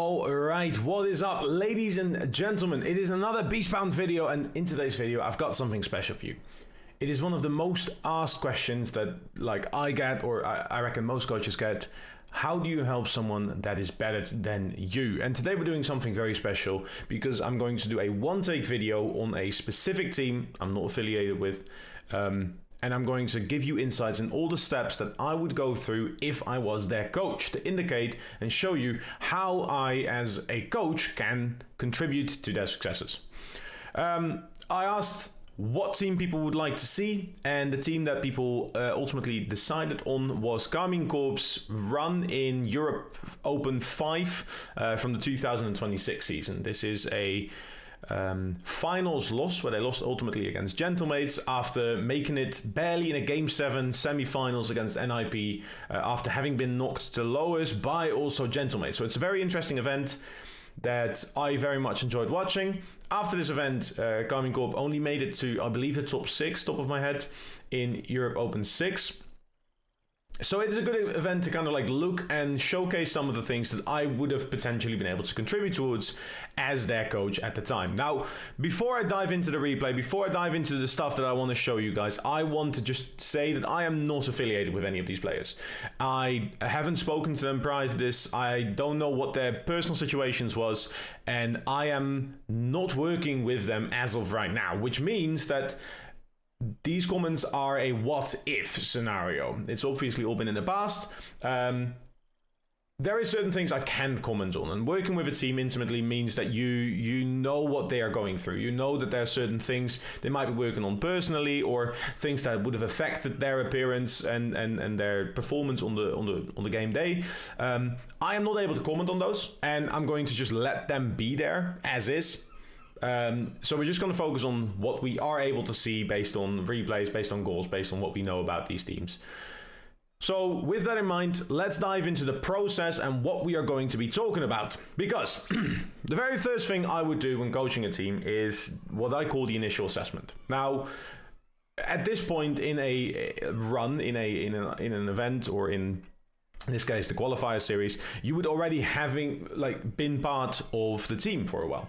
All right, what is up, ladies and gentlemen? It is another Beastbound video, and in today's video, I've got something special for you. It is one of the most asked questions that, I get, or I reckon most coaches get. How do you help someone that is better than you? And today we're doing something very special because I'm going to do a one-take video on a specific team I'm not affiliated with. And I'm going to give you insights in all the steps that I would go through if I was their coach to indicate and show you how I, as a coach, can contribute to their successes. I asked what team people would like to see, and the team that people ultimately decided on was KARMINE Corp's run in Europe Open 5 from the 2026 season. This is a finals loss where they lost ultimately against Gentlemates after making it barely in a Game 7 semi-finals against NIP after having been knocked to lowest by also Gentlemates. So it's a very interesting event that I very much enjoyed watching. After this event, KARMINE Corp only made it to, I believe, the top 6, top of my head, in Europe Open 6. So it is a good event to kind of look and showcase some of the things that I would have potentially been able to contribute towards as their coach at the time. Now, before I dive into the replay, before I dive into the stuff that I want to show you guys, I want to just say that I am not affiliated with any of these players. I haven't spoken to them prior to this. I don't know what their personal situations was, and I am not working with them as of right now, which means that these comments are a what-if scenario. It's obviously all been in the past. There is certain things I can't comment on, and working with a team intimately means that you know what they are going through. You know that there are certain things they might be working on personally, or things that would have affected their appearance and their performance on the game day. I am not able to comment on those, and I'm going to just let them be there as is. So we're just going to focus on what we are able to see based on replays, based on goals, based on what we know about these teams. So with that in mind, let's dive into the process and what we are going to be talking about. Because the very first thing I would do when coaching a team is what I call the initial assessment. Now, at this point in a run, in an event, or in this case the qualifier series, you would already having been part of the team for a while.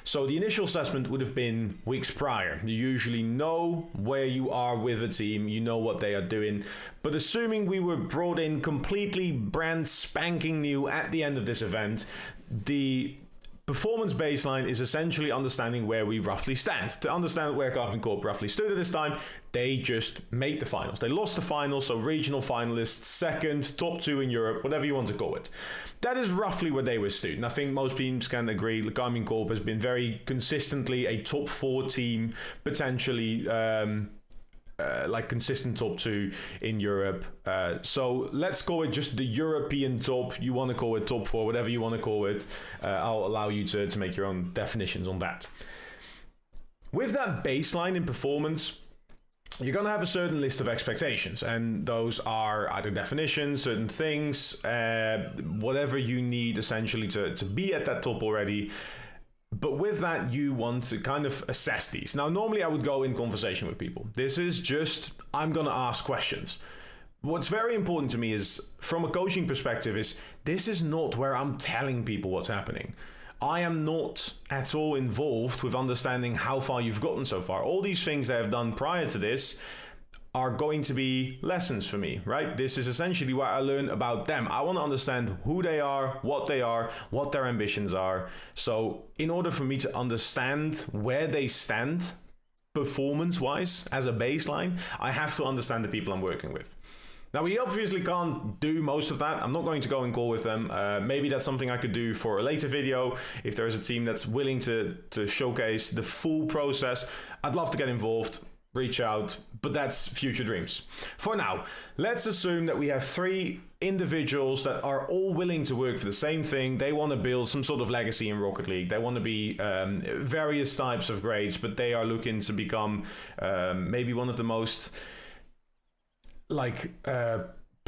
So the initial assessment would have been weeks prior. You usually know where you are with a team, you know what they are doing. But assuming we were brought in completely brand spanking new at the end of this event, the performance baseline is essentially understanding where we roughly stand. To understand where KARMINE Corp roughly stood at this time, they just made the finals. They lost the finals, so regional finalists, second, top 2 in Europe, whatever you want to call it. That is roughly where they were stood. And I think most teams can agree KARMINE Corp has been very consistently a top 4 team, potentially consistent top 2 in Europe. So let's call it just the European top. You want to call it top 4, whatever you want to call it. I'll allow you to make your own definitions on that. With that baseline in performance, you're going to have a certain list of expectations, and those are either definitions, certain things, whatever you need essentially to be at that top already. But with that, you want to kind of assess these. Now, normally I would go in conversation with people. This is just, I'm going to ask questions. What's very important to me is, from a coaching perspective, is this is not where I'm telling people what's happening. I am not at all involved with understanding how far you've gotten so far. All these things they have done prior to this are going to be lessons for me, right? This is essentially where I learn about them. I want to understand who they are, what their ambitions are. So in order for me to understand where they stand performance-wise as a baseline, I have to understand the people I'm working with. Now, we obviously can't do most of that. I'm not going to go and call with them. Maybe that's something I could do for a later video. If there is a team that's willing to showcase the full process, I'd love to get involved. Reach out, but that's future dreams. For now, let's assume that we have 3 individuals that are all willing to work for the same thing. They want to build some sort of legacy in Rocket League. They want to be various types of grades, but they are looking to become maybe one of the most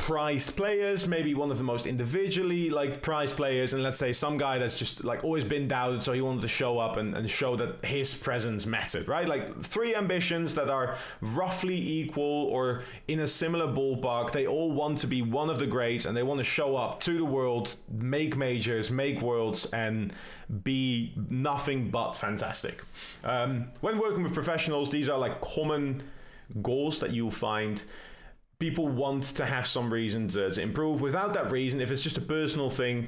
prized players, maybe one of the most individually like prized players, and let's say some guy that's just like always been doubted, so he wanted to show up and show that his presence mattered, right? Like 3 ambitions that are roughly equal or in a similar ballpark. They all want to be one of the greats, and they want to show up to the world, make majors, make worlds, and be nothing but fantastic. When working with professionals, these are like common goals that you'll find. People want to have some reason to improve. Without that reason, if it's just a personal thing,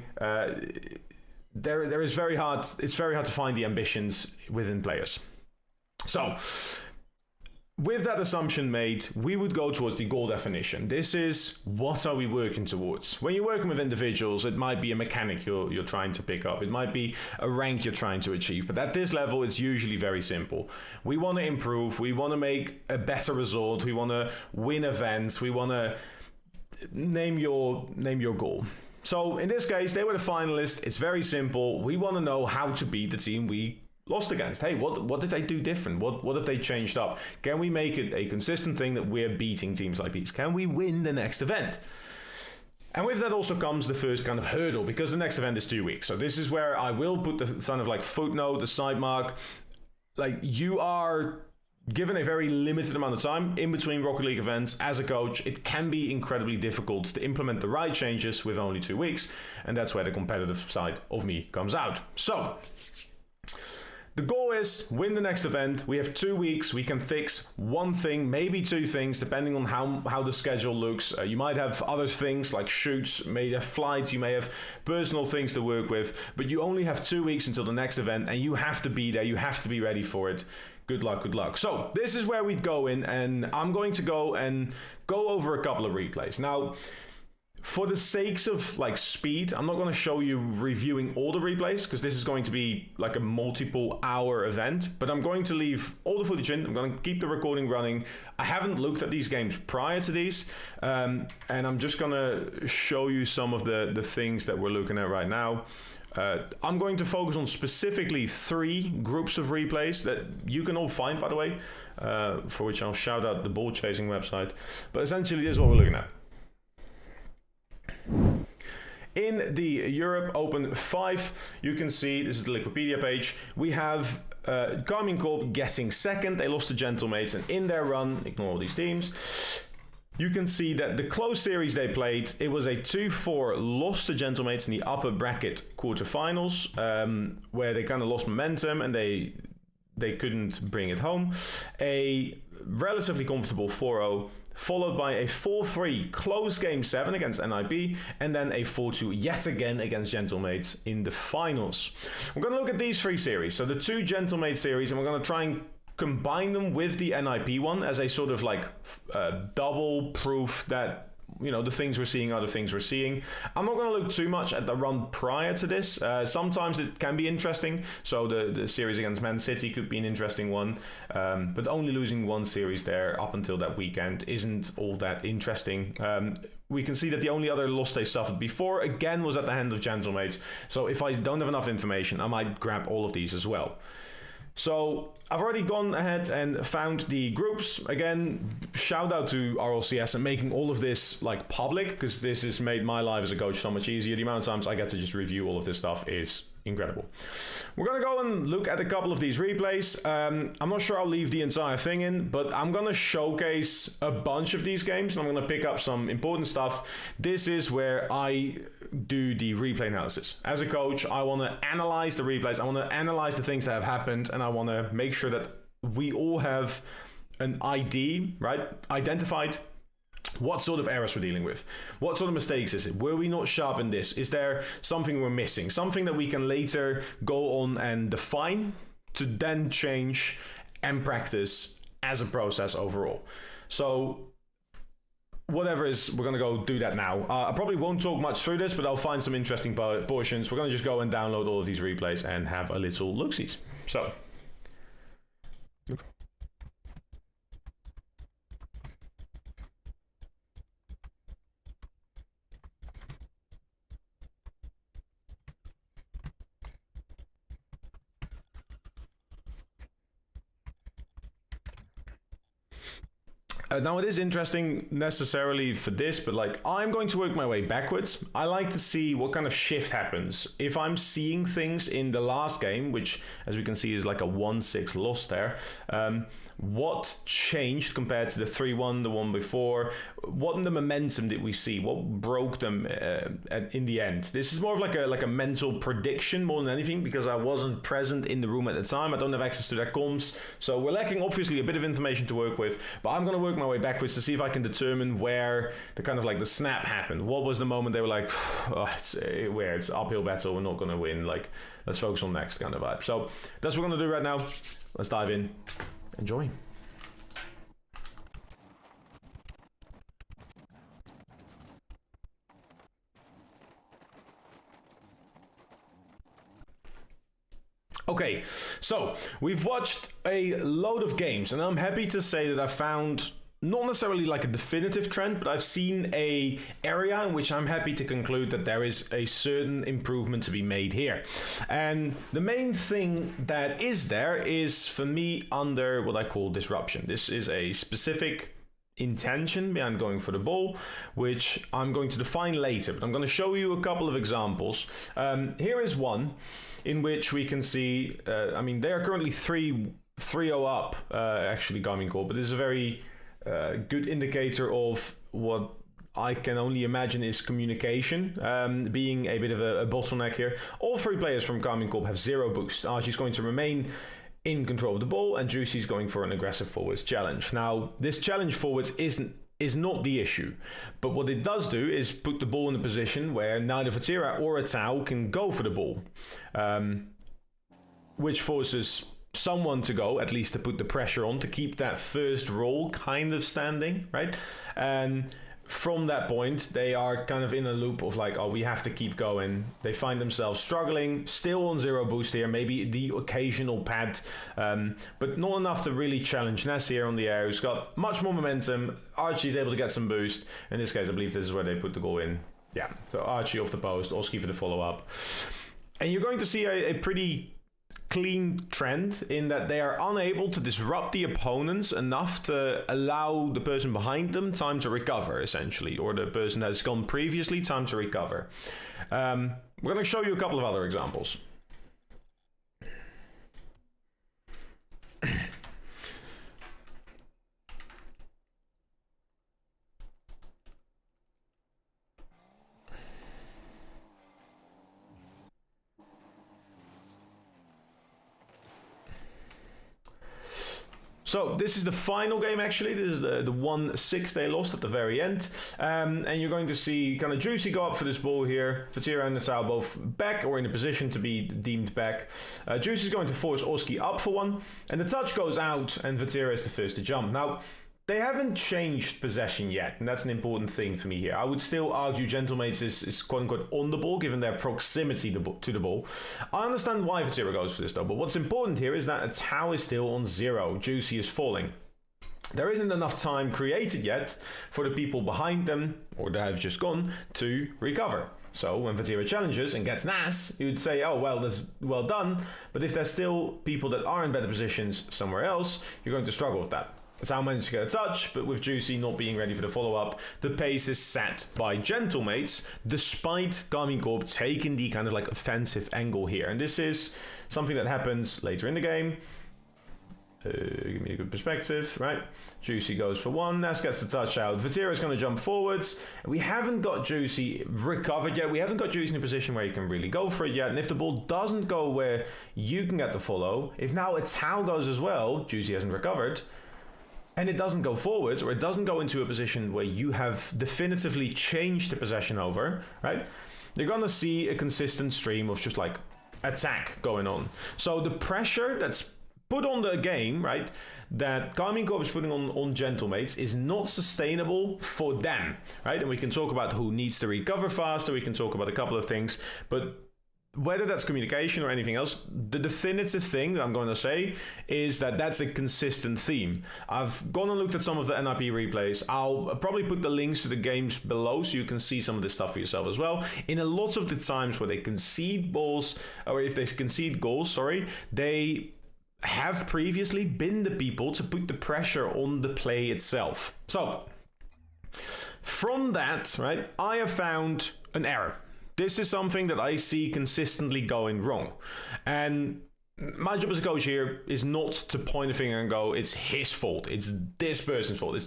there is very hard. It's very hard to find the ambitions within players. So, with that assumption made, we would go towards the goal definition. This is, what are we working towards? When you're working with individuals, it might be a mechanic you're trying to pick up. It might be a rank you're trying to achieve. But at this level, it's usually very simple. We want to improve. We want to make a better result. We want to win events. We want to name your goal. So in this case, they were the finalists. It's very simple. We want to know how to beat the team we lost against. Hey, what did they do different? What have they changed up? Can we make it a consistent thing that we're beating teams like these? Can we win the next event? And with that also comes the first kind of hurdle, because the next event is 2 weeks. So this is where I will put the kind of like footnote, the side mark. Like, you are given a very limited amount of time in between Rocket League events. As a coach, it can be incredibly difficult to implement the right changes with only 2 weeks. And that's where the competitive side of me comes out. So the goal is win the next event. We have 2 weeks. We can fix one thing, maybe 2 things, depending on how the schedule looks. You might have other things like shoots, you may have flights, you may have personal things to work with, but you only have 2 weeks until the next event, and you have to be there. You have to be ready for it. Good luck, good luck. So this is where we'd go in, and I'm going to go over a couple of replays. Now, for the sakes of like speed, I'm not going to show you reviewing all the replays, because this is going to be like a multiple hour event, but I'm going to leave all the footage in. I'm going to keep the recording running. I haven't looked at these games prior to these, and I'm just going to show you some of the things that we're looking at right now. I'm going to focus on specifically 3 groups of replays that you can all find, by the way, for which I'll shout out the ball chasing website. But essentially, this is what we're looking at. In the Europe Open 5, you can see, this is the Wikipedia page, we have KARMINE Corp getting second. They lost to Gentlemates, and in their run, ignore all these teams, you can see that the close series they played, it was a 2-4 loss to Gentlemates in the upper bracket quarterfinals, where they kind of lost momentum and they couldn't bring it home. A relatively comfortable 4-0, followed by a 4-3 close game 7 against NIP, and then a 4-2 yet again against Gentlemates in the finals. We're going to look at these 3 series. So the 2 Gentlemates series, and we're going to try and combine them with the NIP one as a sort of like double proof that, you know, the things we're seeing are the things we're seeing. I'm not going to look too much at the run prior to this. Sometimes it can be interesting. So the series against Man City could be an interesting one. But only losing 1 series there up until that weekend isn't all that interesting. We can see that the only other loss they suffered before, again, was at the hand of Gentlemates. So if I don't have enough information, I might grab all of these as well. So I've already gone ahead and found the groups. Again, shout out to RLCS and making all of this like public, because this has made my life as a coach so much easier. The amount of times I get to just review all of this stuff is incredible. We're going to go and look at a couple of these replays. I'm not sure I'll leave the entire thing in, but I'm going to showcase a bunch of these games, and I'm going to pick up some important stuff. This is where I do the replay analysis. As a coach, I want to analyze the replays. I want to analyze the things that have happened, and I want to make sure that we all have an ID, right? Identified what sort of errors we're dealing with. What sort of mistakes is it? Were we not sharp in this? Is there something we're missing? Something that we can later go on and define to then change and practice as a process overall. So whatever is, we're going to go do that now. I probably won't talk much through this, but I'll find some interesting portions. We're going to just go and download all of these replays and have a little look-sees. So Now it is interesting necessarily for this, but like I'm going to work my way backwards. I like to see what kind of shift happens. If I'm seeing things in the last game, which as we can see is like a 1-6 loss there, what changed compared to the 3-1, the one before? What in the momentum did we see? What broke them in the end? This is more of like a mental prediction more than anything, because I wasn't present in the room at the time. I don't have access to their comms, so we're lacking obviously a bit of information to work with. But I'm going to work my way backwards to see if I can determine where the kind of like the snap happened. What was the moment they were like, oh, it's uphill battle, we're not going to win. Like, let's focus on next kind of vibe. So that's what we're going to do right now. Let's dive in. Enjoy. Okay, so we've watched a load of games, and I'm happy to say that I found not necessarily like a definitive trend, but I've seen a area in which I'm happy to conclude that there is a certain improvement to be made here. And the main thing that is there is, for me, under what I call disruption. This is a specific intention behind going for the ball, which I'm going to define later, but I'm going to show you a couple of examples. Here is one in which we can see, I mean, they are currently 3-0 up, actually, Karmine Corp, but this is a very good indicator of what I can only imagine is communication being a bit of a bottleneck here. All three players from Karmine Corp have 0 boost. Archie's going to remain in control of the ball, and Juicy's going for an aggressive forwards challenge. Now, this challenge forwards is not the issue, but what it does do is put the ball in a position where neither Vatira or Atau can go for the ball, which forces someone to go, at least to put the pressure on, to keep that first roll kind of standing, right? And from that point, they are kind of in a loop of like, oh, we have to keep going. They find themselves struggling, still on 0 boost here, maybe the occasional pad, but not enough to really challenge Ness here on the air, who's got much more momentum. Archie's able to get some boost. In this case, I believe this is where they put the goal in. Yeah, so Archie off the post, Oski for the follow-up. And you're going to see a pretty clean trend in that they are unable to disrupt the opponents enough to allow the person behind them time to recover, essentially, or the person that's gone previously time to recover. We're going to show you a couple of other examples. So this is the final game, actually. This is the 1-6 they lost at the very end. And you're going to see kind of Juicy go up for this ball here. Vatira and Nassau both back or in a position to be deemed back. Juicy's going to force Oski up for one. And the touch goes out and Vatira is the first to jump. Now, they haven't changed possession yet, and that's an important thing for me here. I would still argue Gentlemates is quote-unquote on the ball, given their proximity to the ball. I understand why Vatira goes for this, though, but what's important here is that Atau is still on 0. Juicy is falling. There isn't enough time created yet for the people behind them, or that have just gone, to recover. So when Vatira challenges and gets Nas, you'd say, oh, well, that's well done. But if there's still people that are in better positions somewhere else, you're going to struggle with that. Atau managed to get a touch, but with Juicy not being ready for the follow-up, the pace is set by Gentlemates, despite Karmine Corp taking the kind of like offensive angle here. And this is something that happens later in the game. Give me a good perspective, right? Juicy goes for one, Nas gets the touch out. Vatira is going to jump forwards. We haven't got Juicy recovered yet. We haven't got Juicy in a position where he can really go for it yet. And if the ball doesn't go where you can get the follow, if now Atau goes as well, Juicy hasn't recovered, and it doesn't go forwards, or it doesn't go into a position where you have definitively changed the possession over, right? You're going to see a consistent stream of just like attack going on. So the pressure that's put on the game, right, that Karmine Corp is putting on Gentlemates is not sustainable for them, right? And we can talk about who needs to recover faster, we can talk about a couple of things, but whether that's communication or anything else, the definitive thing that I'm going to say is that that's a consistent theme. I've gone and looked at some of the NRP replays. I'll probably put the links to the games below so you can see some of this stuff for yourself as well. In a lot of the times where they concede balls, or if they concede goals, sorry, they have previously been the people to put the pressure on the play itself. So from that, right, I have found an error. This is something that I see consistently going wrong. And my job as a coach here is not to point a finger and go, it's his fault, it's this person's fault.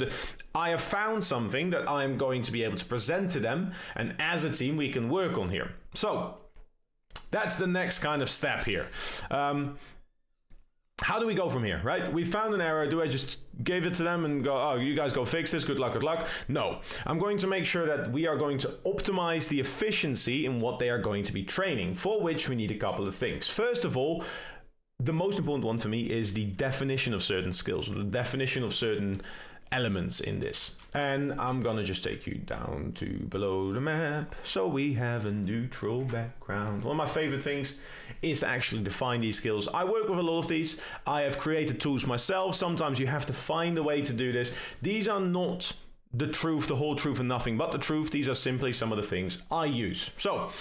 I have found something that I'm going to be able to present to them, and as a team we can work on here. So that's the next kind of step here. How do we go from here, right? We found an error. Do I just give it to them and go, oh, you guys go fix this, good luck, good luck? No, I'm going to make sure that we are going to optimize the efficiency in what they are going to be training, for which we need a couple of things. First of all, the most important one for me is the definition of certain skills, or the definition of certain elements in this. And I'm gonna just take you down to below the map, so we have a neutral background. One of my favorite things is to actually define these skills. I work with a lot of these. I have created tools myself. Sometimes you have to find a way to do this. These are not the truth, the whole truth, and nothing but the truth. These are simply some of the things I use. So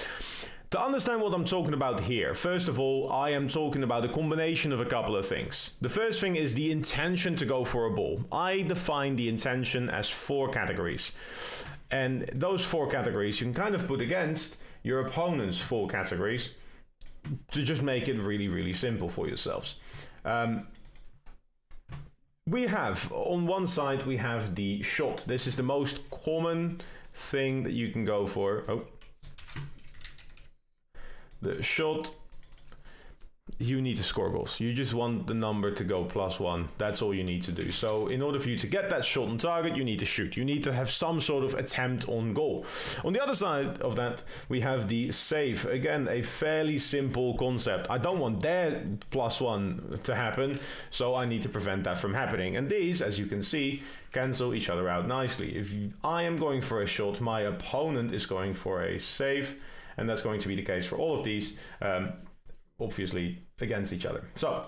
to understand what I'm talking about here, first of all, I am talking about a combination of a couple of things. The first thing is the intention to go for a ball. I define the intention as 4 categories. And those 4 categories you can kind of put against your opponent's 4 categories to just make it really, really simple for yourselves. We have, on one side, we have the shot. This is the most common thing that you can go for. The shot, you need to score goals. You just want the number to go +1. That's all you need to do. So in order for you to get that shot on target, you need to shoot. You need to have some sort of attempt on goal. On the other side of that, we have the save. Again, a fairly simple concept. I don't want their +1 to happen, so I need to prevent that from happening. And these, as you can see, cancel each other out nicely. If I am going for a shot, my opponent is going for a save. And that's going to be the case for all of these, obviously against each other. So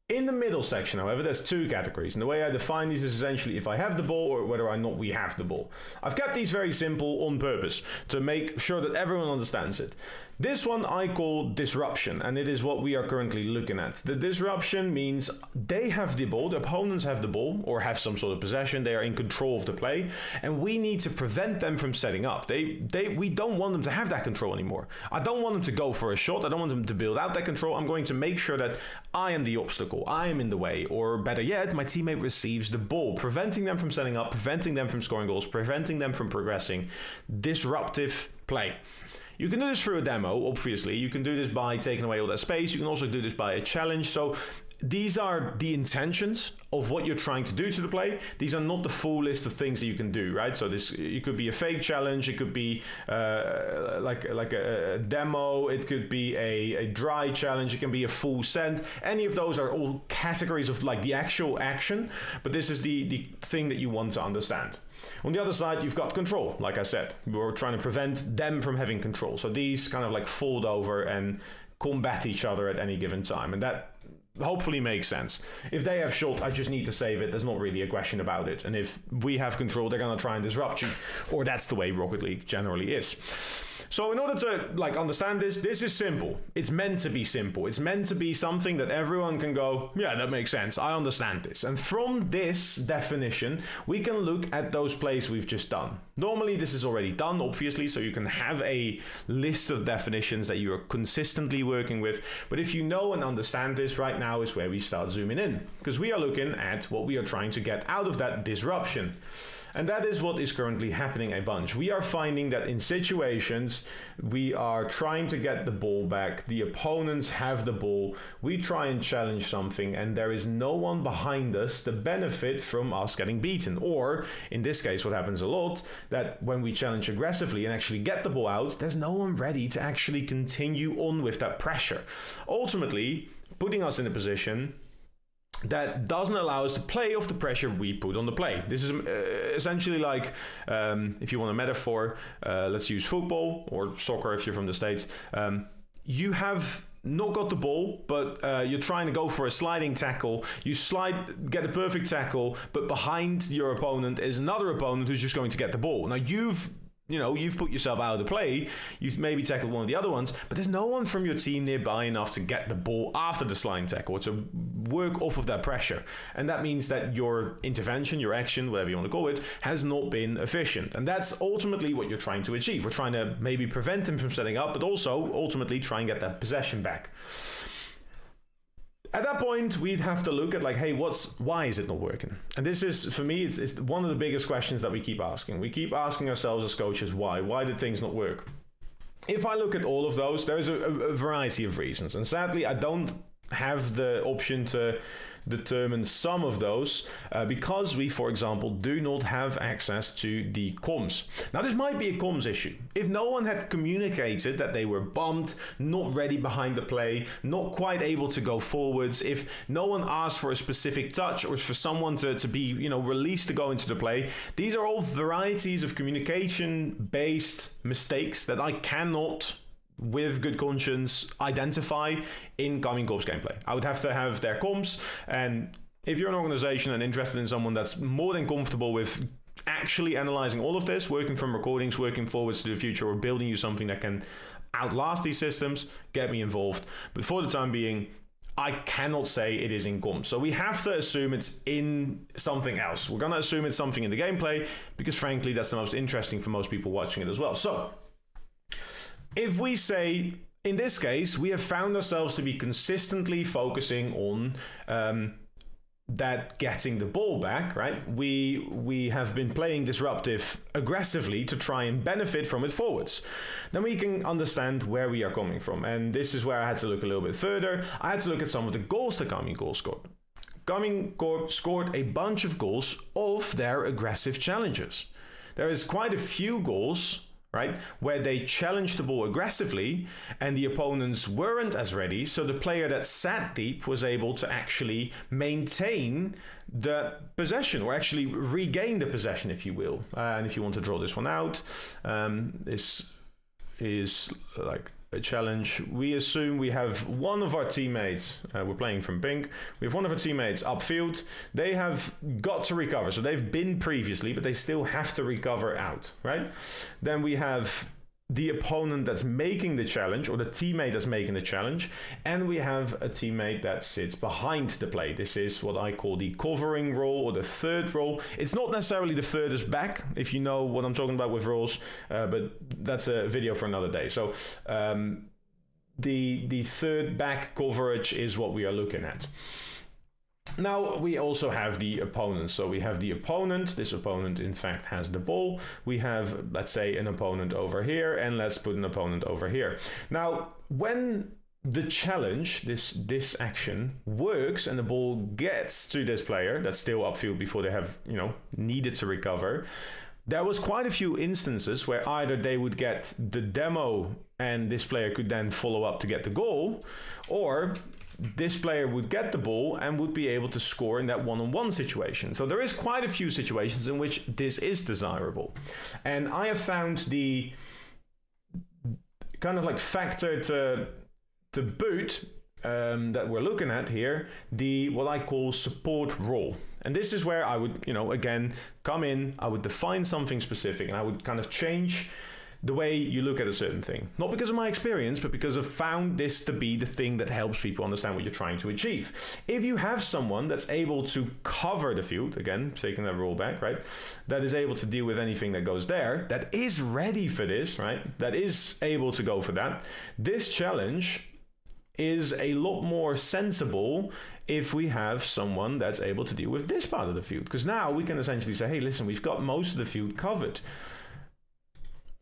in the middle section, however, there's 2 categories. And the way I define these is essentially if I have the ball or whether or not we have the ball. I've kept these very simple on purpose to make sure that everyone understands it. This one I call disruption, and it is what we are currently looking at. The disruption means they have the ball, the opponents have the ball, or have some sort of possession, they are in control of the play, and we need to prevent them from setting up. We don't want them to have that control anymore. I don't want them to go for a shot, I don't want them to build out that control. I'm going to make sure that I am the obstacle, I am in the way, or better yet, my teammate receives the ball, preventing them from setting up, preventing them from scoring goals, preventing them from progressing. Disruptive play. You can do this through a demo, obviously. You can do this by taking away all that space. You can also do this by a challenge. So these are the intentions of what you're trying to do to the play. These are not the full list of things that you can do, right? So it could be a fake challenge. It could be like a demo. It could be a dry challenge. It can be a full send. Any of those are all categories of like the actual action. But this is the thing that you want to understand. On the other side, you've got control. Like I said, we're trying to prevent them from having control. So these kind of like fold over and combat each other at any given time. And that hopefully makes sense. If they have shot, I just need to save it. There's not really a question about it. And if we have control, they're going to try and disrupt you. Or that's the way Rocket League generally is. So in order to understand this is simple. It's meant to be simple. It's meant to be something that everyone can go, yeah, that makes sense. I understand this. And from this definition, we can look at those plays we've just done. Normally, this is already done, obviously, so you can have a list of definitions that you are consistently working with. But if you know and understand this, right now is where we start zooming in, because we are looking at what we are trying to get out of that disruption. And that is what is currently happening a bunch. We are finding that in situations, we are trying to get the ball back. The opponents have the ball. We try and challenge something, and there is no one behind us to benefit from us getting beaten. Or, in this case, what happens a lot, that when we challenge aggressively and actually get the ball out, there's no one ready to actually continue on with that pressure. Ultimately, putting us in a position that doesn't allow us to play off the pressure we put on the play. This is essentially like, if you want a metaphor, let's use football or soccer if you're from the States. You have not got the ball, but you're trying to go for a sliding tackle. You get a perfect tackle, but behind your opponent is another opponent who's just going to get the ball. Now you've you've put yourself out of the play, you've maybe tackled one of the other ones, but there's no one from your team nearby enough to get the ball after the sliding tackle, to work off of that pressure. And that means that your intervention, your action, whatever you want to call it, has not been efficient. And that's ultimately what you're trying to achieve. We're trying to maybe prevent him from setting up, but also ultimately try and get that possession back. At that point, we'd have to look at hey, why is it not working? And this is, for me, it's one of the biggest questions that we keep asking. We keep asking ourselves as coaches, why? Why did things not work? If I look at all of those, there is a variety of reasons. And sadly, I don't have the option to determine some of those because we, for example, do not have access to the comms. Now, this might be a comms issue. If no one had communicated that they were bumped, not ready behind the play, not quite able to go forwards, if no one asked for a specific touch or for someone to be, released to go into the play, these are all varieties of communication-based mistakes that I cannot, with good conscience, identify in Karmine Corp's gameplay. I would have to have their comms, and if you're an organization and interested in someone that's more than comfortable with actually analyzing all of this, working from recordings, working forwards to the future, or building you something that can outlast these systems, get me involved. But for the time being, I cannot say it is in comms. So we have to assume it's in something else. We're going to assume it's something in the gameplay because, frankly, that's the most interesting for most people watching it as well. So if we say, in this case, we have found ourselves to be consistently focusing on that getting the ball back, right? We have been playing disruptive aggressively to try and benefit from it forwards. Then we can understand where we are coming from. And this is where I had to look a little bit further. I had to look at some of the goals that Karmine Corp scored. Karmine Corp scored a bunch of goals of their aggressive challenges. There is quite a few goals, right, where they challenged the ball aggressively and the opponents weren't as ready, so the player that sat deep was able to actually maintain the possession, or actually regain the possession, if you will. And if you want to draw this one out, this is like a challenge. We assume we have one of our teammates, we're playing from pink, we have one of our teammates upfield. They have got to recover, so they've been previously, but they still have to recover out, right? Then we have the opponent that's making the challenge, or the teammate that's making the challenge, and we have a teammate that sits behind the play. This is what I call the covering role, or the third role. It's not necessarily the furthest back, if you know what I'm talking about with roles, but that's a video for another day. So the third back coverage is what we are looking at. Now we also have the opponent. So we have the opponent. This opponent in fact has the ball. We have, let's say, an opponent over here, and let's put an opponent over here. Now when the challenge, this action works and the ball gets to this player that's still upfield before they have needed to recover, there was quite a few instances where either they would get the demo and this player could then follow up to get the goal, or this player would get the ball and would be able to score in that one-on-one situation. So there is quite a few situations in which this is desirable. And I have found the kind of like factor to boot that we're looking at here, the what I call support role. And this is where I would, again, come in, I would define something specific, and I would kind of change the way you look at a certain thing. Not because of my experience, but because I've found this to be the thing that helps people understand what you're trying to achieve. If you have someone that's able to cover the field, again, taking that role back, right, that is able to deal with anything that goes there, that is ready for this, right, that is able to go for that, this challenge is a lot more sensible if we have someone that's able to deal with this part of the field. Because now we can essentially say, hey, listen, we've got most of the field covered.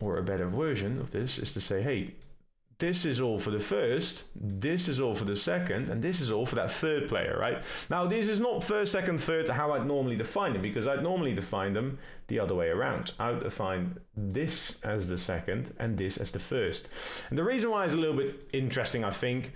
Or a better version of this is to say, hey, this is all for the first, this is all for the second, and this is all for that third player, right? Now, this is not first, second, third, how I'd normally define them, because I'd normally define them the other way around. I would define this as the second and this as the first. And the reason why is a little bit interesting, I think,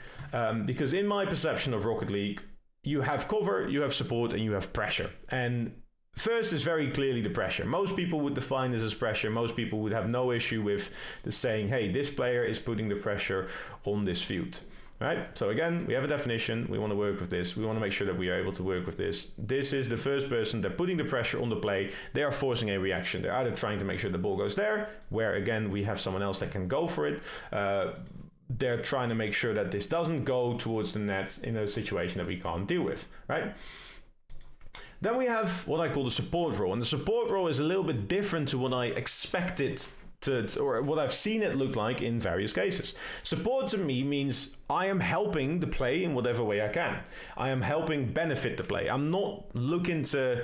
because in my perception of Rocket League, you have cover, you have support, and you have pressure. And first is very clearly the pressure. Most people would define this as pressure. Most people would have no issue with the saying, hey, this player is putting the pressure on this field. Right, so again, we have a definition, we want to work with this, we want to make sure that we are able to work with this. This is the first person, they're putting the pressure on the play, they are forcing a reaction. They're either trying to make sure the ball goes there, where again, we have someone else that can go for it. They're trying to make sure that this doesn't go towards the net in a situation that we can't deal with, right? Then we have what I call the support role, and the support role is a little bit different to what I expected or what I've seen it look like in various cases. Support to me means I am helping the play in whatever way I can. I am helping benefit the play. I'm not looking to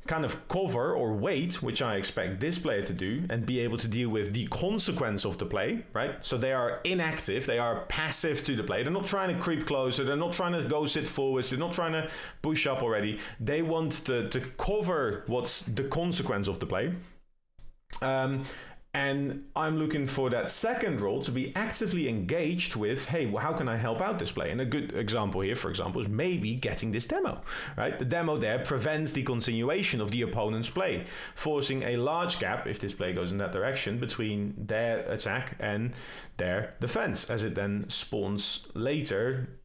kind of cover or wait, which I expect this player to do, and be able to deal with the consequence of the play, right? So they are inactive, they are passive to the play. They're not trying to creep closer, they're not trying to go sit forwards, they're not trying to push up already. They want to cover what's the consequence of the play. And I'm looking for that second role to be actively engaged with, hey, well, how can I help out this play? And a good example here, for example, is maybe getting this demo, right? The demo there prevents the continuation of the opponent's play, forcing a large gap, if this play goes in that direction, between their attack and their defense, as it then spawns later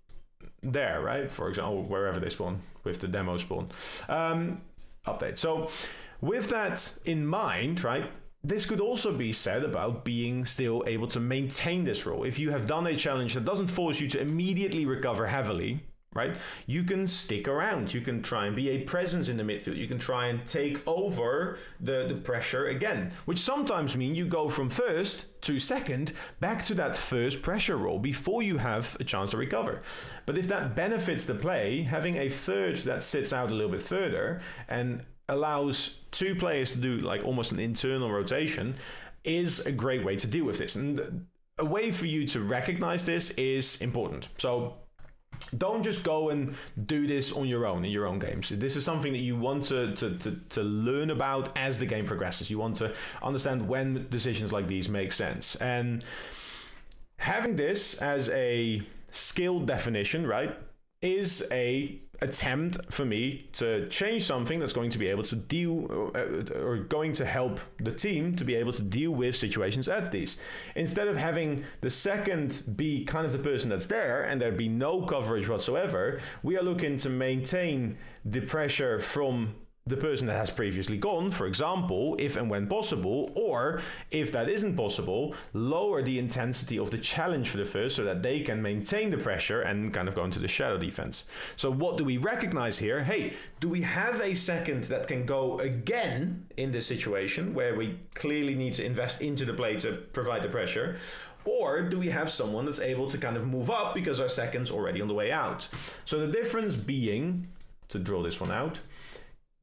there, right? For example, wherever they spawn, with the demo spawn. Update. So with that in mind, right, this could also be said about being still able to maintain this role. If you have done a challenge that doesn't force you to immediately recover heavily, right, you can stick around. You can try and be a presence in the midfield. You can try and take over the pressure again, which sometimes means you go from first to second back to that first pressure role before you have a chance to recover. But if that benefits the play, having a third that sits out a little bit further and allows two players to do like almost an internal rotation is a great way to deal with this. And a way for you to recognize this is important. So don't just go and do this on your own in your own games. This is something that you want to learn about as the game progresses. You want to understand when decisions like these make sense. And having this as a skill definition, right, is a attempt for me to change something that's going to be able to deal or going to help the team to be able to deal with situations at these. Instead of having the second be kind of the person that's there and there be no coverage whatsoever, we are looking to maintain the pressure from the person that has previously gone, for example, if and when possible, or if that isn't possible, lower the intensity of the challenge for the first so that they can maintain the pressure and kind of go into the shadow defense. So what do we recognize here? Hey, do we have a second that can go again in this situation where we clearly need to invest into the play to provide the pressure? Or do we have someone that's able to kind of move up because our second's already on the way out? So the difference being, to draw this one out,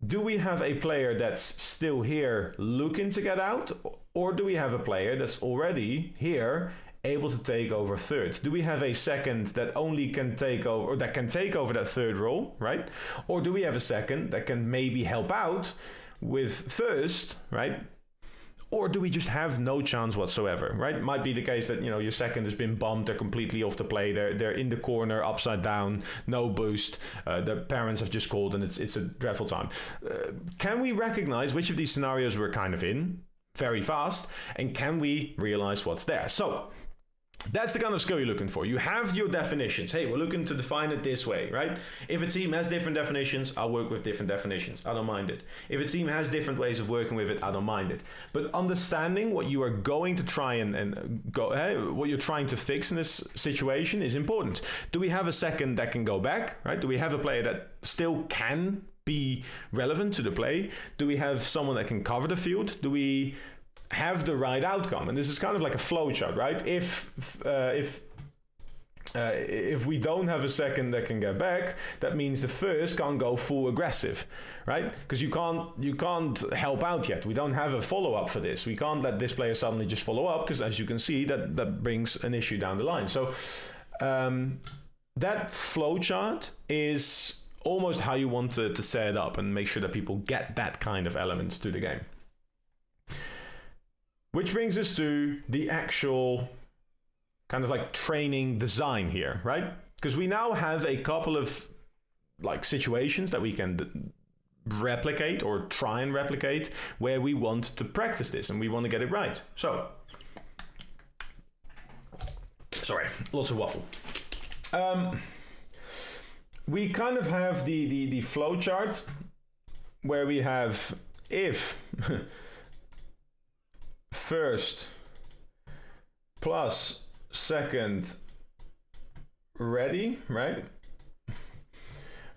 do we have a player that's still here looking to get out? Or do we have a player that's already here able to take over third? Do we have a second that only can take over, or that can take over that third role, right? Or do we have a second that can maybe help out with first, right? Or do we just have no chance whatsoever, right? Might be the case that, you know, your second has been bumped, they're completely off the play, they're in the corner, upside down, no boost, the parents have just called and it's a dreadful time. Can we recognize which of these scenarios we're kind of in very fast, and can we realize what's there? So that's the kind of skill you're looking for. You have your definitions. Hey, we're looking to define it this way, right? If a team has different definitions, I'll work with different definitions. I don't mind it. If a team has different ways of working with it, I don't mind it. But understanding what you are going to try and what you're trying to fix in this situation is important. Do we have a second that can go back, right? Do we have a player that still can be relevant to the play? Do we have someone that can cover the field? Do we have the right outcome? And this is kind of like a flow chart, right? If we don't have a second that can get back, that means the first can't go full aggressive, right? Because you can't help out yet. We don't have a follow-up for this. We can't let this player suddenly just follow up, because as you can see, that brings an issue down the line. So that flow chart is almost how you want to set it up and make sure that people get that kind of element to the game. Which brings us to the actual kind of like training design here, right? Because we now have a couple of like situations that we can replicate or try and replicate where we want to practice this and we want to get it right. So Sorry, lots of waffle. We kind of have the flow chart where we have if first plus second ready, right?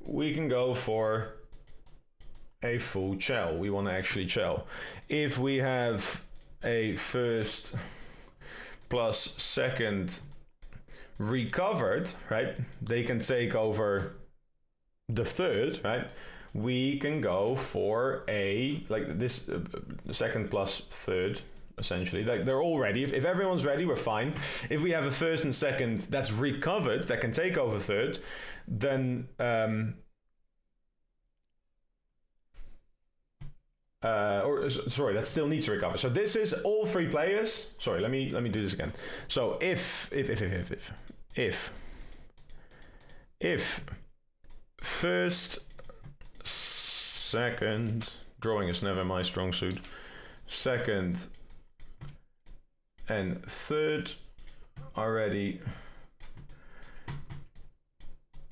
We can go for a full shell. We want to actually shell. If we have a first plus second recovered, right? They can take over the third, right? We can go for a, like this, second plus third, essentially. Like they're all ready. If everyone's ready, we're fine. If we have a first and second that's recovered, that can take over third, then sorry, that still needs to recover. So this is all three players. Sorry, let me do this again. So if first, second, drawing is never my strong suit, second and third are ready,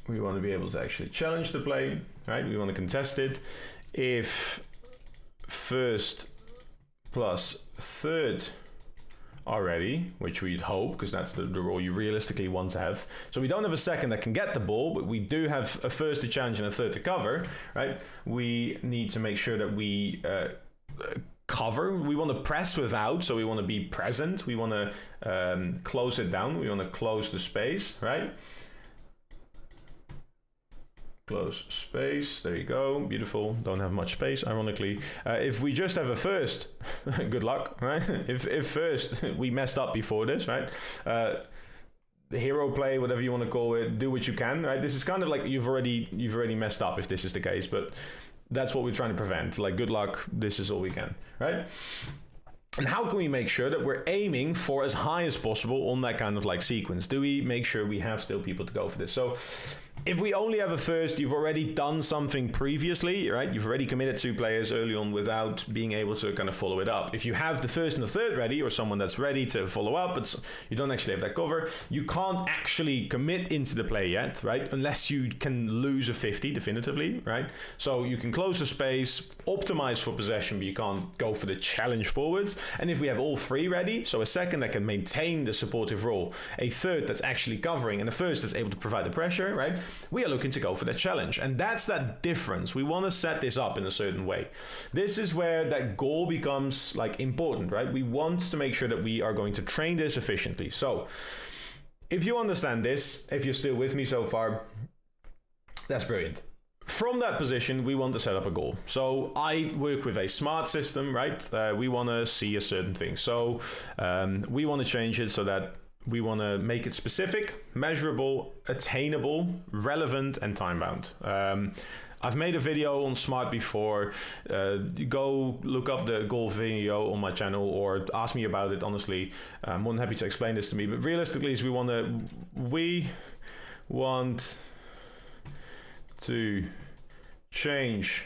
we want to be able to actually challenge the play, right? We want to contest it. If first plus third are ready, which we'd hope, because that's the role you realistically want to have. So we don't have a second that can get the ball, but we do have a first to challenge and a third to cover, right? We need to make sure that we cover. We want to press without, so we want to be present. We want to close it down. We want to close the space, right? Close space, there you go, beautiful. Don't have much space, ironically. If we just have a first, good luck, right? If first we messed up before this, right? The hero play, whatever you want to call it, do what you can, right? This is kind of like you've already messed up if this is the case, but that's what we're trying to prevent. Like, good luck, this is all we can, right? And how can we make sure that we're aiming for as high as possible on that kind of like sequence? Do we make sure we have still people to go for this? So if we only have a first, you've already done something previously, right? You've already committed 2 players early on without being able to kind of follow it up. If you have the first and the third ready, or someone that's ready to follow up, but you don't actually have that cover, you can't actually commit into the play yet, right? Unless you can lose a 50 definitively, right? So you can close the space, optimize for possession, but you can't go for the challenge forwards. And if we have all 3 ready, so a second that can maintain the supportive role, a third that's actually covering, and a first that's able to provide the pressure, right? We are looking to go for that challenge. And that's that difference. We want to set this up in a certain way. This is where that goal becomes like important, right? We want to make sure that we are going to train this efficiently. So if you understand this, if you're still with me so far, that's brilliant. From that position, we want to set up a goal. So I work with a smart system, right? We want to see a certain thing. So we want to change it so that we want to make it specific, measurable, attainable, relevant, and time-bound. I've made a video on smart before. Go look up the goal video on my channel or ask me about it, honestly. I'm more than happy to explain this to me. But realistically, is we want to change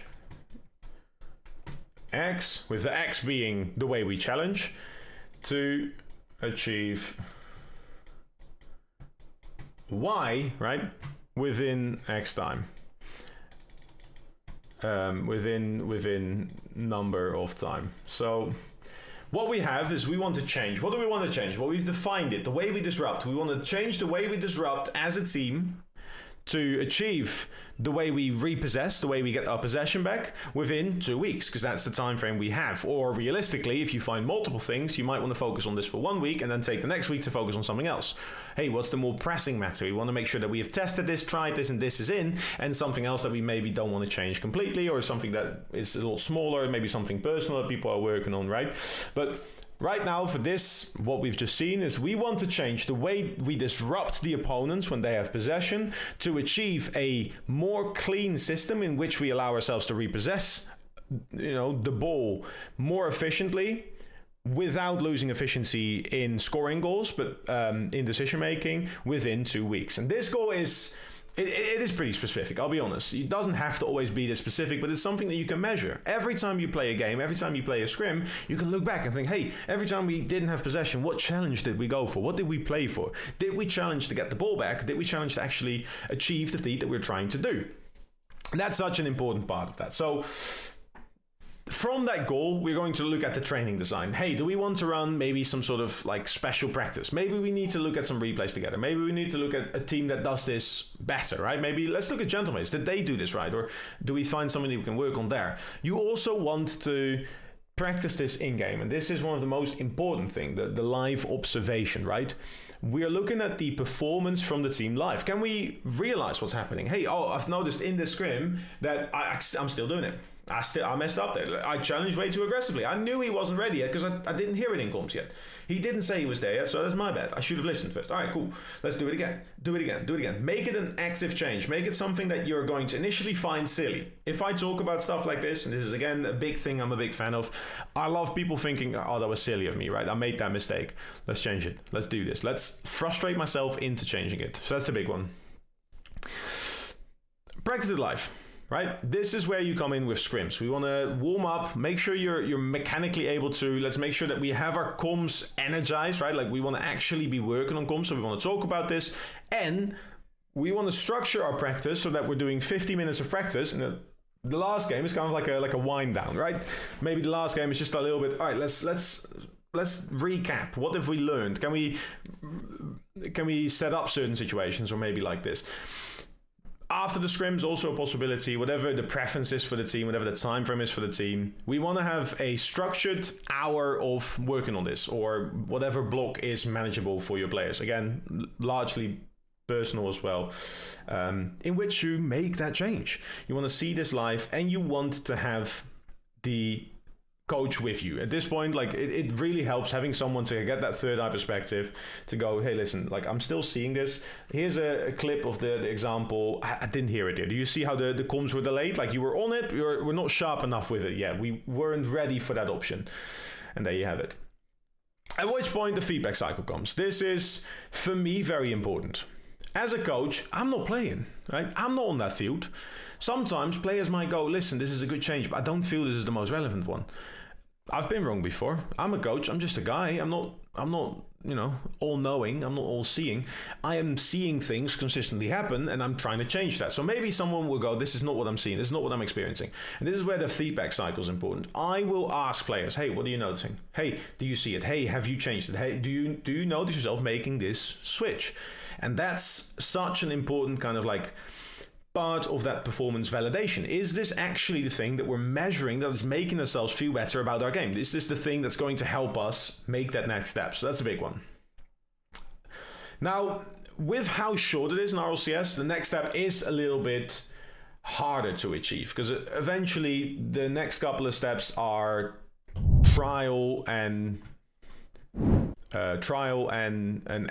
X, with the X being the way we challenge, to achieve Y, right, within X time, within number of time. So what we have is we want to change. What do we want to change? Well, we've defined it, the way we disrupt. We want to change the way we disrupt as a team to achieve the way we repossess, the way we get our possession back within 2 weeks, because that's the time frame we have. Or realistically, if you find multiple things, you might want to focus on this for 1 week and then take the next week to focus on something else. Hey, what's the more pressing matter? We want to make sure that we have tested this, tried this, and this is in, and something else that we maybe don't want to change completely, or something that is a little smaller, maybe something personal that people are working on, right? But right now, for this, what we've just seen is we want to change the way we disrupt the opponents when they have possession to achieve a more clean system in which we allow ourselves to repossess, the ball more efficiently without losing efficiency in scoring goals, but in decision making within 2 weeks. And this goal is It is pretty specific, I'll be honest. It doesn't have to always be this specific, but it's something that you can measure. Every time you play a game, every time you play a scrim, you can look back and think, hey, every time we didn't have possession, what challenge did we go for? What did we play for? Did we challenge to get the ball back? Did we challenge to actually achieve the feat that we're trying to do? And that's such an important part of that. So from that goal, we're going to look at the training design. Hey, do we want to run maybe some sort of like special practice? Maybe we need to look at some replays together. Maybe we need to look at a team that does this better, right? Maybe let's look at Gentlemen. Did they do this right? Or do we find something that we can work on there? You also want to practice this in-game. And this is one of the most important things, the live observation, right? We are looking at the performance from the team live. Can we realize what's happening? Hey, I've noticed in this scrim that I'm still doing it. I messed up there. I challenged way too aggressively. I knew he wasn't ready yet because I didn't hear it in comms yet. He didn't say he was there yet, so that's my bad. I should have listened first. All right, cool. Let's do it again. Do it again. Do it again. Make it an active change. Make it something that you're going to initially find silly. If I talk about stuff like this, and this is again a big thing I'm a big fan of, I love people thinking, oh, that was silly of me, right? I made that mistake. Let's change it. Let's do this. Let's frustrate myself into changing it. So that's the big one. Practice it live. Right, this is where you come in with scrims. We want to warm up, make sure you're mechanically able to. Let's make sure that we have our comms energized, right? Like we want to actually be working on comms, so we want to talk about this, and we want to structure our practice so that we're doing 50 minutes of practice, and the last game is kind of like a wind down, right? Maybe the last game is just a little bit. All right, let's recap. What have we learned? Can we set up certain situations, or maybe like this? After the scrims, also a possibility, whatever the preference is for the team, whatever the time frame is for the team, we want to have a structured hour of working on this, or whatever block is manageable for your players. Again, largely personal as well, in which you make that change. You want to see this live, and you want to have the coach with you. At this point, like it really helps having someone to get that third eye perspective to go, hey, listen, like I'm still seeing this. Here's a clip of the example. I didn't hear it here. Do you see how the comms were delayed? Like you were on it, we're not sharp enough with it yet. We weren't ready for that option. And there you have it. At which point the feedback cycle comes. This is, for me, very important. As a coach, I'm not playing, right? I'm not on that field. Sometimes players might go, listen, this is a good change, but I don't feel this is the most relevant one. I've been wrong before. I'm a coach. I'm just a guy. I'm not, all-knowing. I'm not all-seeing. I am seeing things consistently happen, and I'm trying to change that. So maybe someone will go, this is not what I'm seeing. This is not what I'm experiencing. And this is where the feedback cycle is important. I will ask players, hey, what are you noticing? Hey, do you see it? Hey, have you changed it? Hey, do you notice yourself making this switch? And that's such an important kind of like part of that performance validation. Is this actually the thing that we're measuring that is making ourselves feel better about our game? Is this the thing that's going to help us make that next step? So that's a big one. Now, with how short it is in RLCS, the next step is a little bit harder to achieve, because eventually the next couple of steps are trial and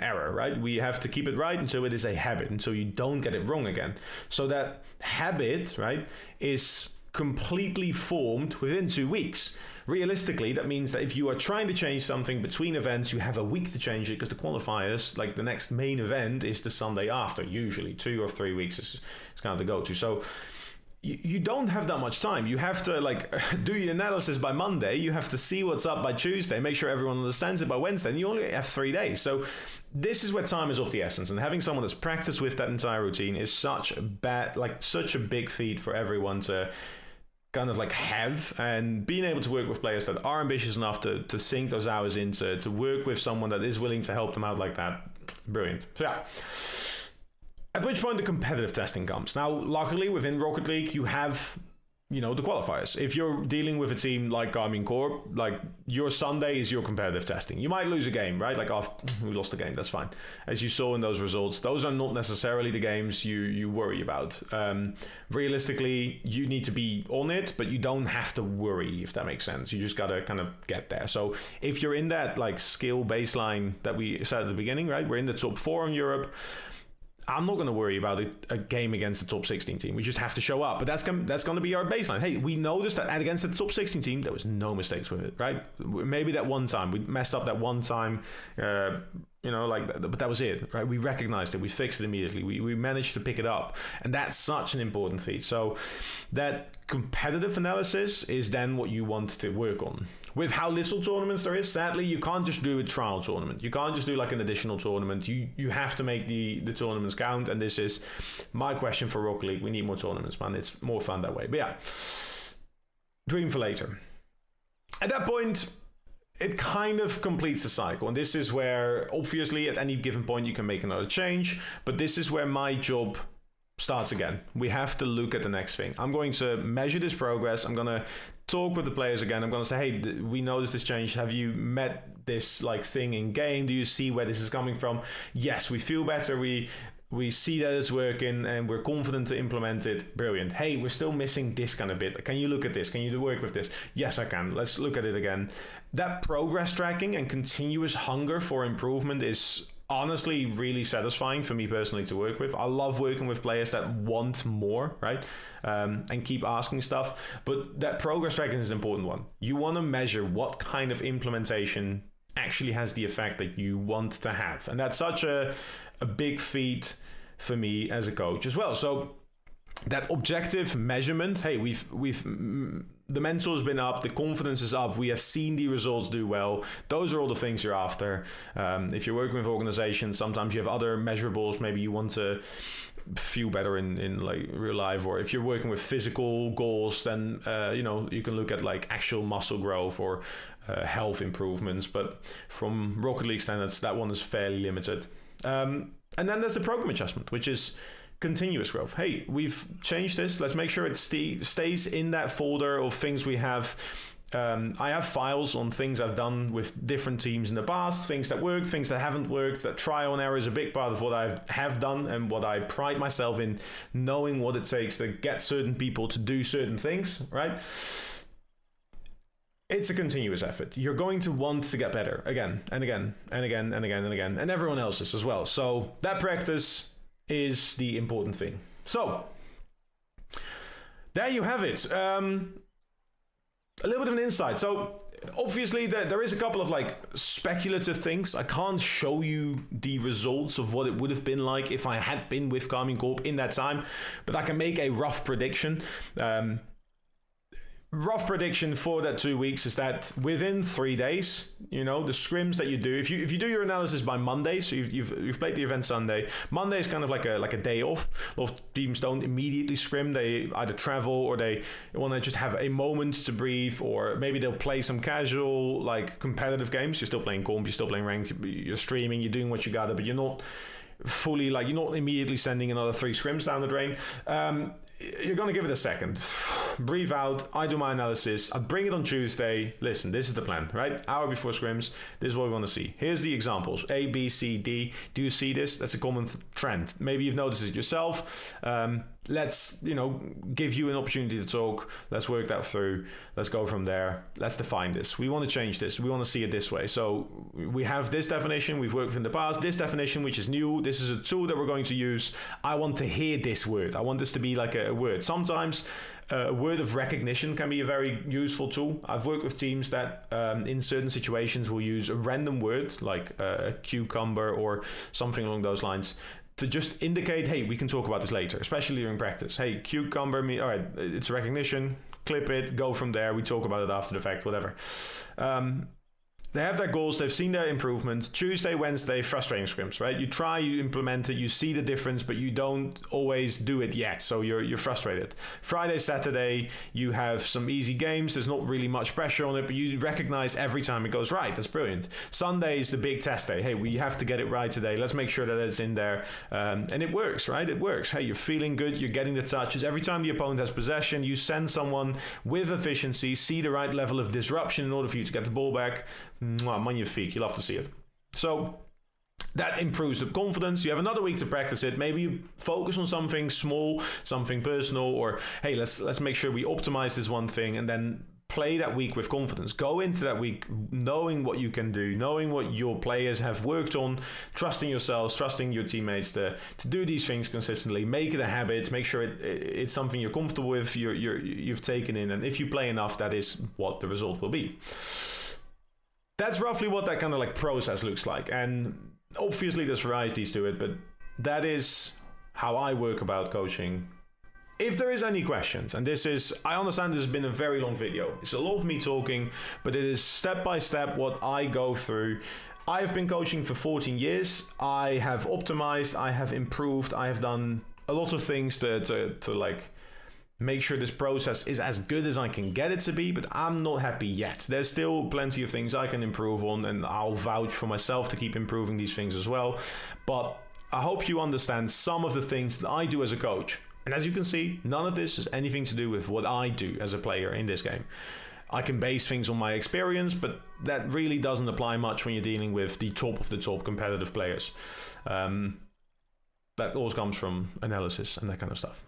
error, right? We have to keep it right until it is a habit, until you don't get it wrong again. So that habit, right, is completely formed within 2 weeks. Realistically, that means that if you are trying to change something between events, you have a week to change it, because the qualifiers, like the next main event, is the Sunday after. Usually 2 or 3 weeks is kind of the go-to. So you don't have that much time. You have to like do your analysis by Monday. You have to see what's up by Tuesday, make sure everyone understands it by Wednesday, and you only have 3 days. So this is where time is of the essence, and having someone that's practiced with that entire routine is such a big feat for everyone to kind of like have, and being able to work with players that are ambitious enough to sink those hours into, to work with someone that is willing to help them out like that. Brilliant. So yeah. At which point the competitive testing comes. Now, luckily within Rocket League, you have, the qualifiers. If you're dealing with a team like KARMINE Corp, like your Sunday is your competitive testing. You might lose a game, right? Like, oh, we lost the game, that's fine. As you saw in those results, those are not necessarily the games you worry about. Realistically, you need to be on it, but you don't have to worry, if that makes sense. You just gotta kind of get there. So if you're in that like skill baseline that we said at the beginning, right? We're in the top 4 in Europe. I'm not going to worry about a game against the top 16 team. We just have to show up. But that's going to be our baseline. Hey, we noticed that against the top 16 team, there was no mistakes with it, right? Maybe that one time. We messed up that one time, but that was it, right? We recognized it. We fixed it immediately. We managed to pick it up. And that's such an important feat. So that competitive analysis is then what you want to work on. With how little tournaments there is, sadly, you can't just do a trial tournament. You can't just do like an additional tournament. You have to make the tournaments count. And this is my question for Rocket League. We need more tournaments, man. It's more fun that way. But yeah, dream for later. At that point, it kind of completes the cycle. And this is where, obviously, at any given point, you can make another change. But this is where my job starts again. We have to look at the next thing. I'm going to measure this progress. I'm going to talk with the players again. I'm going to say, hey, we noticed this change. Have you met this like thing in game? Do you see where this is coming from? Yes, we feel better. We see that it's working and we're confident to implement it. Brilliant. Hey, we're still missing this kind of bit. Can you look at this? Can you do work with this? Yes, I can. Let's look at it again. That progress tracking and continuous hunger for improvement is honestly really satisfying for me personally to work with. I love working with players that want more, right? And keep asking stuff. But that progress tracking is an important one. You want to measure what kind of implementation actually has the effect that you want to have. And that's such a big feat for me as a coach as well. So that objective measurement, hey, the mental has been up, the confidence is up, we have seen the results do well. Those are all the things you're after. If you're working with organizations, sometimes you have other measurables. Maybe you want to feel better in like real life, or if you're working with physical goals, then you can look at like actual muscle growth or health improvements. But from Rocket League standards, that one is fairly limited. And then there's the program adjustment, which is continuous growth. Hey, we've changed this. Let's make sure it stays in that folder of things we have. I have files on things I've done with different teams in the past, things that worked, things that haven't worked. That trial and error is a big part of what I have done and what I pride myself in, knowing what it takes to get certain people to do certain things, right? It's a continuous effort. You're going to want to get better again and again and again and again and again, and everyone else is as well. So that practice is the important thing. So there you have it. A little bit of an insight. So obviously there is a couple of like speculative things. I can't show you the results of what it would have been like if I had been with KARMINE Corp in that time, but I can make a rough prediction. Rough prediction for that 2 weeks is that within 3 days, the scrims that you do, if you do your analysis by Monday, so you've played the event Sunday, Monday is kind of like a day off. A lot of teams don't immediately scrim. They either travel or they want to just have a moment to breathe, or maybe they'll play some casual like competitive games. You're still playing comp, you're still playing ranked, you're streaming, you're doing what you gotta, but you're not fully you're not immediately sending another 3 scrims down the drain. You're going to give it a second. Breathe out. I do my analysis. I bring it on Tuesday. Listen, this is the plan, right? Hour before scrims. This is what we want to see. Here's the examples. A, B, C, D. Do you see this? That's a common trend. Maybe you've noticed it yourself. Let's, give you an opportunity to talk. Let's work that through. Let's go from there. Let's define this. We want to change this. We want to see it this way. So we have this definition. We've worked with in the past. This definition, which is new. This is a tool that we're going to use. I want to hear this word. I want this to be like a word. Sometimes a word of recognition can be a very useful tool. I've worked with teams that in certain situations will use a random word like a cucumber or something along those lines to just indicate, hey, we can talk about this later, especially during practice. Hey, cucumber, all right, it's recognition, clip it, go from there. We talk about it after the fact, whatever. They have their goals, they've seen their improvement. Tuesday, Wednesday, frustrating scrims, right? You try, you implement it, you see the difference, but you don't always do it yet, so you're frustrated. Friday, Saturday, you have some easy games. There's not really much pressure on it, but you recognize every time it goes right. That's brilliant. Sunday is the big test day. Hey, we have to get it right today. Let's make sure that it's in there. And it works, right? It works. Hey, you're feeling good. You're getting the touches. Every time the opponent has possession, you send someone with efficiency, see the right level of disruption in order for you to get the ball back. Magnifique. You love to see it. So that improves the confidence. You have another week to practice it. Maybe you focus on something small, something personal, or hey, let's make sure we optimize this one thing, and then play that week with confidence. Go into that week knowing what you can do, knowing what your players have worked on, trusting yourselves, trusting your teammates to do these things consistently. Make it a habit. Make sure it's something you're comfortable with, you've taken in, and if you play enough, that is what the result will be. That's roughly what that kind of like process looks like, and obviously there's varieties to it, but that is how I work about coaching. If there is any questions, and I understand this has been a very long video. It's a lot of me talking, but it is step by step what I go through. I have been coaching for 14 years. I have optimized, I have improved, I have done a lot of things to like make sure this process is as good as I can get it to be, but I'm not happy yet. There's still plenty of things I can improve on, and I'll vouch for myself to keep improving these things as well. But I hope you understand some of the things that I do as a coach. And as you can see, none of this has anything to do with what I do as a player in this game. I can base things on my experience, but that really doesn't apply much when you're dealing with the top of the top competitive players. That all comes from analysis and that kind of stuff.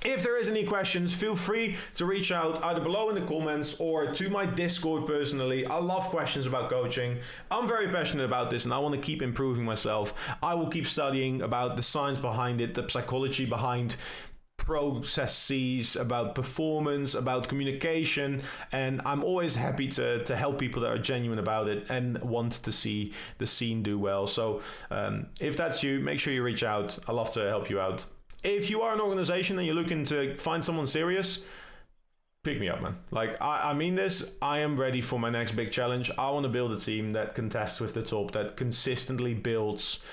If there is any questions, feel free to reach out either below in the comments or to my Discord personally. I love questions about coaching. I'm very passionate about this and I want to keep improving myself. I will keep studying about the science behind it, the psychology behind processes, about performance, about communication, and I'm always happy to help people that are genuine about it and want to see the scene do well. So if that's you, make sure you reach out. I'd love to help you out. If you are an organization and you're looking to find someone serious, pick me up, man. Like, I mean this, I am ready for my next big challenge. I want to build a team that contests with the top, that consistently builds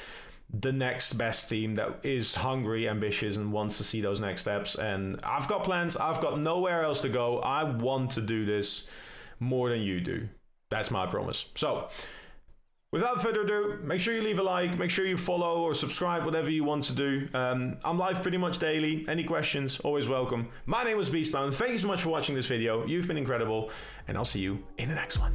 the next best team, that is hungry, ambitious, and wants to see those next steps. And I've got plans. I've got nowhere else to go. I want to do this more than you do. That's my promise. So, without further ado, make sure you leave a like, make sure you follow or subscribe, whatever you want to do. I'm live pretty much daily. Any questions, always welcome. My name was Beastbound. Thank you so much for watching this video. You've been incredible, and I'll see you in the next one.